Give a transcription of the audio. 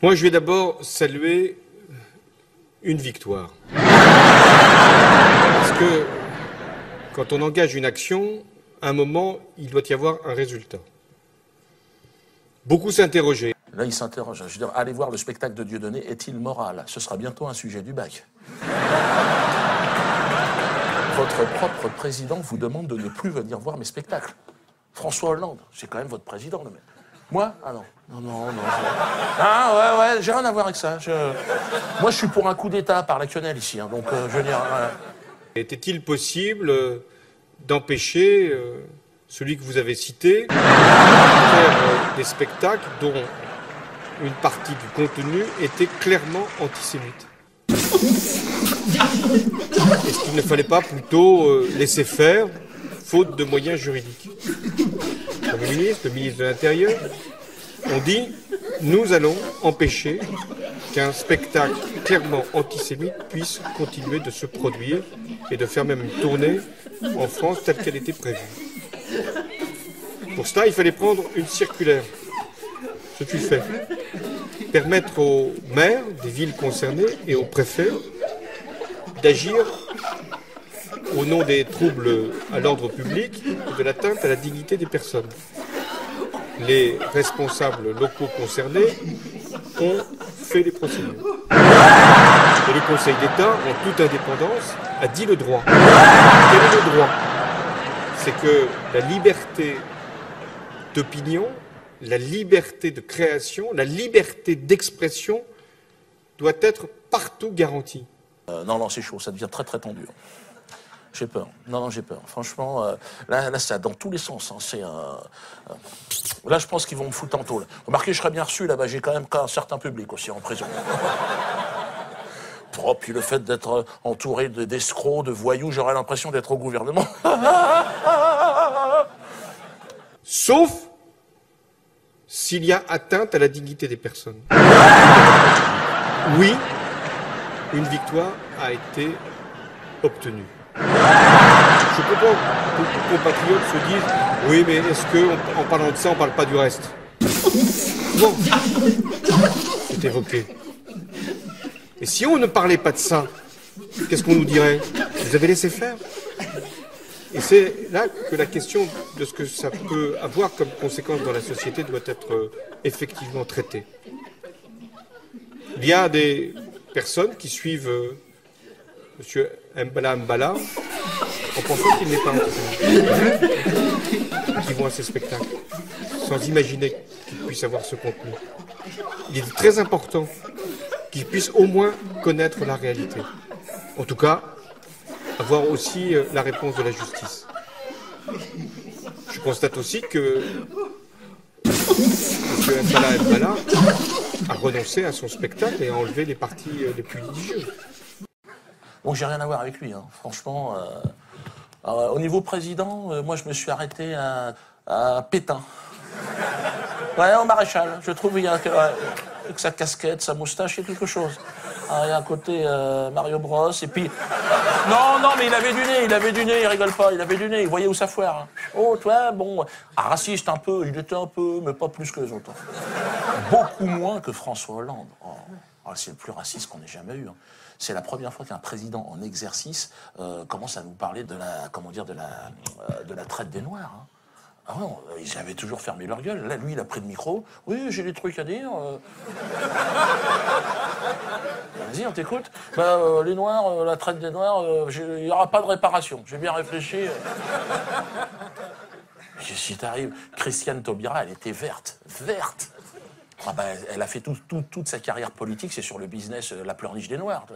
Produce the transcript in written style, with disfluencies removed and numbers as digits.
Moi, je vais d'abord saluer une victoire. Parce que quand on engage une action, à un moment, il doit y avoir un résultat. Beaucoup s'interrogeaient. Là, il s'interroge. Je veux dire, aller voir le spectacle de Dieudonné est-il moral? Ce sera bientôt un sujet du bac. Votre propre président vous demande de ne plus venir voir mes spectacles. François Hollande, c'est quand même votre président. Mais... Moi? Ah non. Non. Ah ouais, j'ai rien à voir avec ça. Moi, je suis pour un coup d'État par l'actionnel ici. Hein, donc, je veux dire... Était-il possible d'empêcher celui que vous avez cité de faire des spectacles dont une partie du contenu était clairement antisémite? Est-ce qu'il ne fallait pas plutôt laisser faire, faute de moyens juridiques? Le ministre de l'Intérieur, ont dit « Nous allons empêcher qu'un spectacle clairement antisémite puisse continuer de se produire et de faire même une tournée en France telle qu'elle était prévue. » Pour cela, il fallait prendre une circulaire. Ce fut fait. Permettre aux maires des villes concernées et aux préfets d'agir au nom des troubles à l'ordre public et de l'atteinte à la dignité des personnes. Les responsables locaux concernés ont fait les procédures. Et le Conseil d'État, en toute indépendance, a dit le droit. Quel est le droit? C'est que la liberté d'opinion, la liberté de création, la liberté d'expression doit être partout garantie. Non, c'est chaud, ça devient très très tendu. J'ai peur. Non, j'ai peur. Franchement, là, ça dans tous les sens. Hein. Là, je pense qu'ils vont me foutre en taule. Remarquez, je serais bien reçu là-bas. J'ai quand même un certain public aussi en prison. Puis le fait d'être entouré d'escrocs, de voyous, j'aurais l'impression d'être au gouvernement. Sauf s'il y a atteinte à la dignité des personnes. Oui, une victoire a été obtenue. Je comprends que beaucoup de compatriotes se disent « Oui, mais est-ce qu'en parlant de ça, on ne parle pas du reste ?» Bon, c'est évoqué. Et si on ne parlait pas de ça, qu'est-ce qu'on nous dirait? Vous avez laissé faire. Et c'est là que la question de ce que ça peut avoir comme conséquence dans la société doit être effectivement traitée. Il y a des personnes qui suivent M. Mbala en pensant qu'il n'est pas antisémite, qui vont à ces spectacles, sans imaginer qu'il puisse avoir ce contenu. Il est très important qu'ils puissent au moins connaître la réalité. En tout cas, avoir aussi la réponse de la justice. Je constate aussi que M. Mbala a renoncé à son spectacle et a enlevé les parties les plus litigieuses. Bon, j'ai rien à voir avec lui, hein. Franchement. Au niveau président, moi, je me suis arrêté à Pétain. Ouais, au maréchal. Je trouve qu'il y a avec sa casquette, sa moustache, il y a quelque chose. Il y a un côté Mario Bros. Et puis... Non, mais il avait du nez, il rigole pas, il avait du nez, il voyait où ça foire. Hein. Oh, toi, bon... raciste un peu, il était un peu, mais pas plus que les autres. Beaucoup moins que François Hollande. C'est le plus raciste qu'on ait jamais eu. Hein. C'est la première fois qu'un président en exercice commence à nous parler de la traite des Noirs. Hein. Ah non, ils avaient toujours fermé leur gueule. Là, lui, il a pris le micro. Oui, j'ai des trucs à dire. Vas-y, on t'écoute. Les Noirs, la traite des Noirs, il n'y aura pas de réparation. J'ai bien réfléchi. Si t'arrives, Christiane Taubira, elle était verte. Elle a fait toute sa carrière politique, c'est sur le business la pleurniche des Noirs.